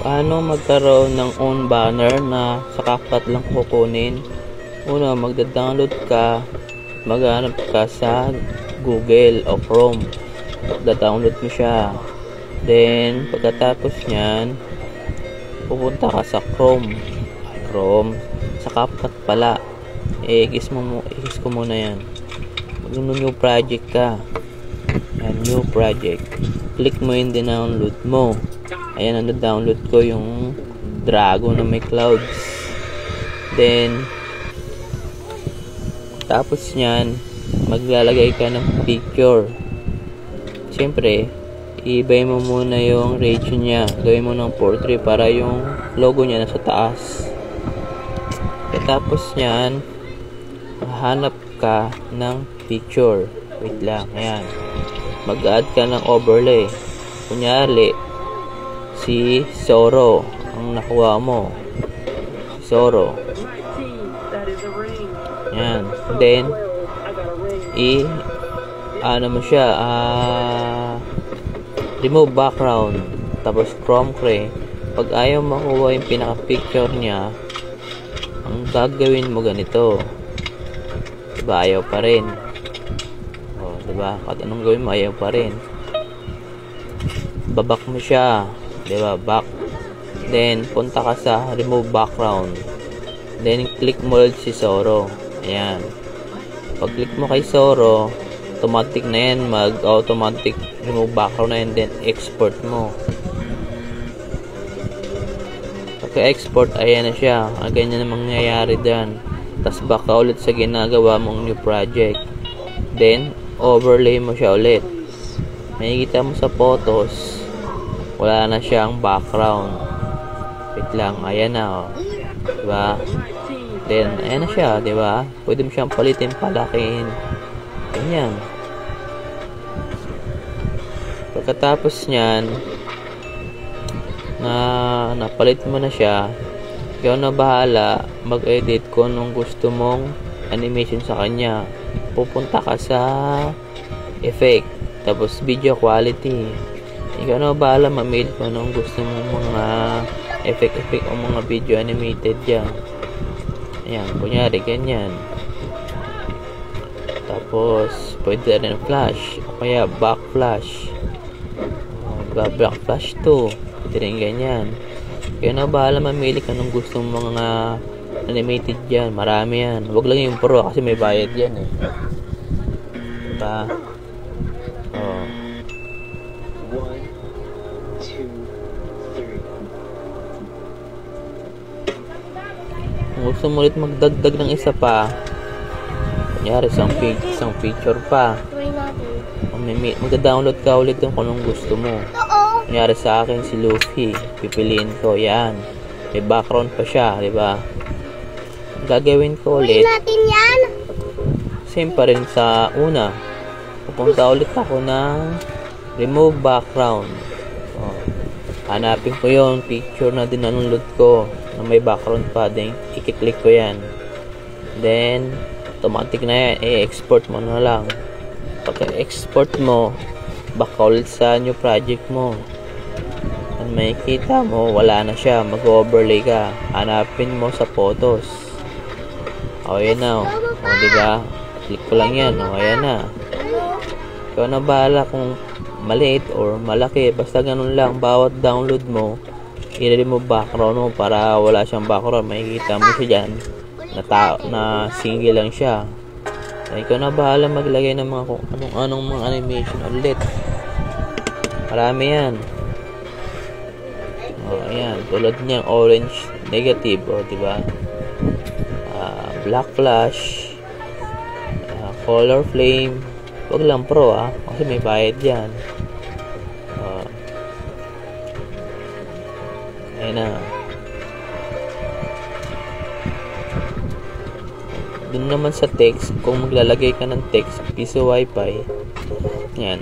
Paano magkaroon ng own banner na sa CapCut lang kukunin? Una, magda-download ka, maghanap ka sa Google o Chrome. Da-download mo siya. Then, pagkatapos nyan, pupunta ka sa Chrome. Sa CapCut pala. I-kiss ko muna yan. Mag-new project ka. Yan, new project. Click mo yung download mo. Ayan, download ko yung Dragon na may clouds. Then, tapos nyan, maglalagay ka ng picture. Siyempre, i-buy mo muna yung region niya. Gawin mo ng portrait para yung logo niya nasa taas. Tapos nyan, hanap ka ng picture. Wait lang, ayan. Mag-add ka ng overlay. Kunyari, si Zoro ang nakuha mo. Si Zoro. Ayan. Then, mo siya, remove background. Tapos, Chrome Key. Pag ayaw makuha yung pinaka-picture niya, ang gagawin mo ganito. Diba, ayaw pa rin. O, diba, kahit anong gawin mo, ayaw pa rin. Babak mo siya. Diba, back. Then, punta ka sa remove background. Then, click mo ulit si Zoro. Ayan. Pag click mo kay Zoro, automatic na yan, mag-automatic remove background na yan, then export mo. Pagka-export, ayan na siya. Ganyan na mangyayari dyan. Tapos baka ulit sa ginagawa mong new project. Then, overlay mo siya ulit. Makikita mo sa photos, wala na siyang background. Wait lang, ayan na, oh. Diba? Then, ayan na siya, diba? Pwede mo siyang palitin, palakin. Ganyan. Pagkatapos nyan, napalit mo na siya, ikaw na bahala mag-edit kung anong gusto mong animation sa kanya. Pupunta ka sa effect, tapos video quality. Ikaw na bahala mamili kung anong gusto mong mga effect o mga video animated dyan. Ayan, kunyari ganyan. Tapos pwede rin flash o kaya back flash. Back flash to, pwede rin ganyan. Kaya na bahala mamili ka nung gusto mong mga animated dyan. Marami yan. Huwag lang yung pro kasi may bayad yan eh. Diba? Oh. 1, 2, 3. Kung gusto mo ulit magdagdag ng isa pa, kunyari isang picture pa, magda-download ka ulit yung kung anong gusto mo. Kunyari sa akin si Luffy, pipiliin ko yan, may background pa siya, diba? Gagawin ko ulit same pa rin sa una. Pupunta ulit ako ng remove background. Hanapin ko yung picture na dinanulod ko na may background pa, then i-click ko yan, then automatic na yan, i-export mo na lang. Pag export mo, baka ulit sa new project mo, and makikita mo wala na siya, mag-overlay ka, hanapin mo sa photos. Ayan na, diba? Click ko lang yan, ayan na. Ikaw na bahala kung maliit or malaki, basta ganun lang. Bawat download mo, i-remove background mo para wala siyang background. Makikita mo siya dyan na single lang siya. Ikaw na bahala maglagay ng mga kung anong mga animation ulit. Marami yan. Ayan, tulad niyang orange negative, diba? Black flash, color flame. Wag lang pro kasi may bayad yan. Ayan na. Dun naman sa text, kung maglalagay ka ng text, piso wifi, yan,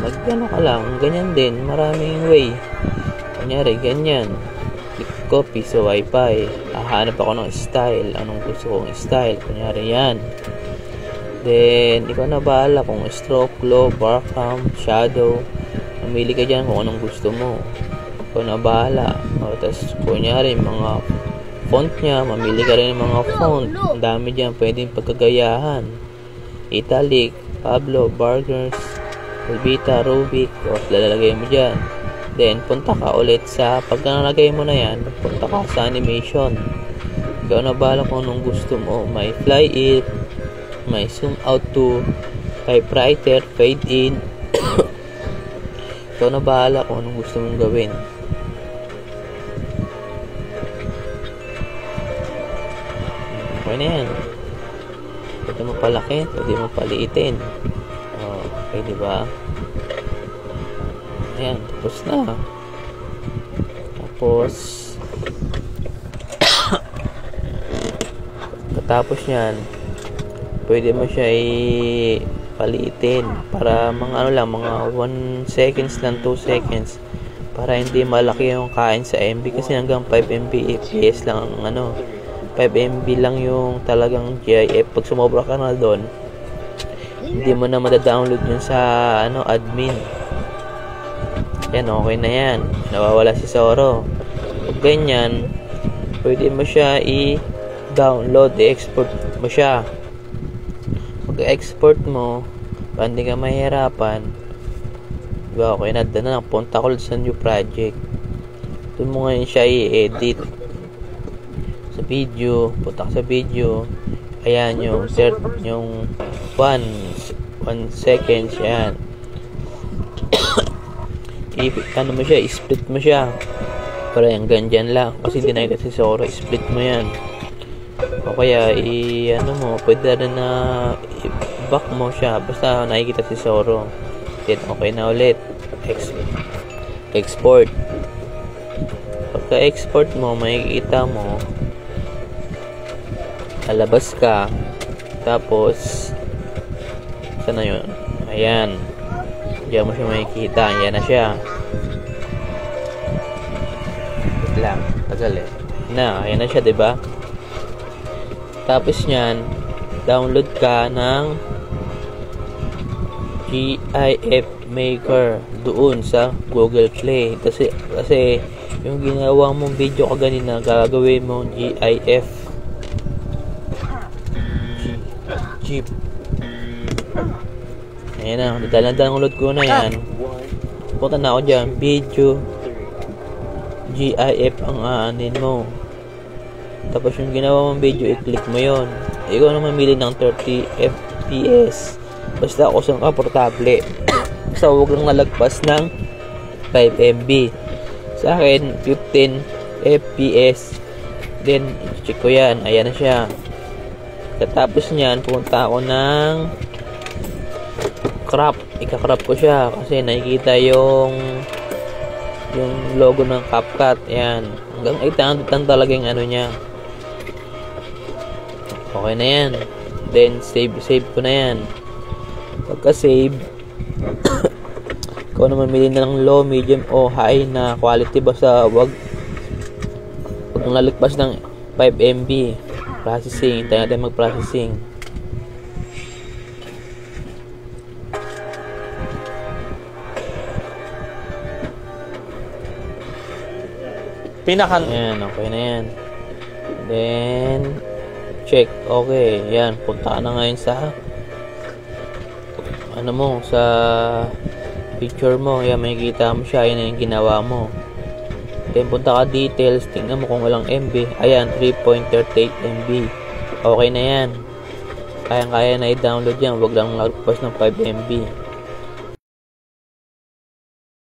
magano ka lang, ganyan din, maraming way. Kunyari, ganyan, click ko, piso wifi, hahanap ako ng style, anong gusto kong style, kunyari yan. Then, ikaw na bahala kung stroke, glow, background, shadow, mamili ka dyan kung anong gusto mo. ikaw na bahala. O, tapos kunyari mga font niya, mamili ka rin ng mga font. Ang dami dyan pwedeng pagkagayahan. Italic, Pablo, Burgers, Elvita, Rubik. O, lalagay mo dyan. Then punta ka ulit sa pag nalagay mo na yan, punta ka sa animation. Ikaw na bahala kung anong gusto mo. May fly it, may zoom out to, typewriter, fade in. Ikaw na bahala kung anong gusto mong gawin. Okay na yan. Pwede mo palaki, pwede mo paliitin. Okay, diba? Ayan, tapos na. Tapos nyan, pwede mo siya paliitin para mga ano lang, mga 1 seconds lang, 2 seconds, para hindi malaki yung kain sa MB, kasi hanggang 5 MB FPS lang ang 5 MB lang yung talagang GIF. Pag sumobra ka na doon, hindi mo na madadownload yun sa admin. Yan, okay na yan. Nawawala si Zoro. Pag ganyan, pwede mo siya i-download, i-export mo siya. Pag-export mo, para hindi ka mahirapan, diba, okay na, na lang, punta ko sa new project. Doon mo ngayon siya i-edit sa video. Punta ka sa video. Ayan, yung 1 second, yan. Ano mo siya, split mo siya para yung ganyan lang, kasi hindi nakita si Zoro. Split mo yan, o kaya mo, pwede rin na i-back mo siya, basta nakikita si Zoro. Then okay na ulit, export. Pagka export mo, makikita mo, lalabas ka, tapos sana yun, ayan, diyan mo siya makikita. Ayan na siya. Wait lang, tagal ayan na siya, diba? Tapos nyan, download ka ng GIF Maker doon sa Google Play. Kasi yung ginawa mong video kaganina, gagawin mong GIF. GIF. Ayan na, download ko na yan. Punta na ako dyan, video GIF ang aanin mo. Tapos yung ginawa mong video, i-click mo yon. Ikaw na mamili ng 30 FPS. Basta ako sa komportable. Basta huwag lang nalagpas ng 5 MB. Sa akin, 15 FPS. Then, check ko yan. Ayan na siya. Katapos nyan, punta ako ng crop. Ika-crop ko siya kasi nakikita yung logo ng CapCut. Ayan. Hanggang 800 lang talaga yung niya. Okay na yan. Then, save ko na yan. Pagka-save, ikaw na mamili na ng low, medium, o high na quality. Basta wag nalagpas ng 5 MB. Processing. Tayo natin mag-processing. Ayan, okay na yan. Then, check. Okay, yan. Punta ka na ngayon sa sa picture mo. Yan, makikita mo siya. Yan yung ginawa mo. Then, punta ka details. Tingnan mo kung walang MB. Ayan, 3.38 MB. Okay na yan. Kaya na i-download yan. Huwag lang lagpas ng 5 MB.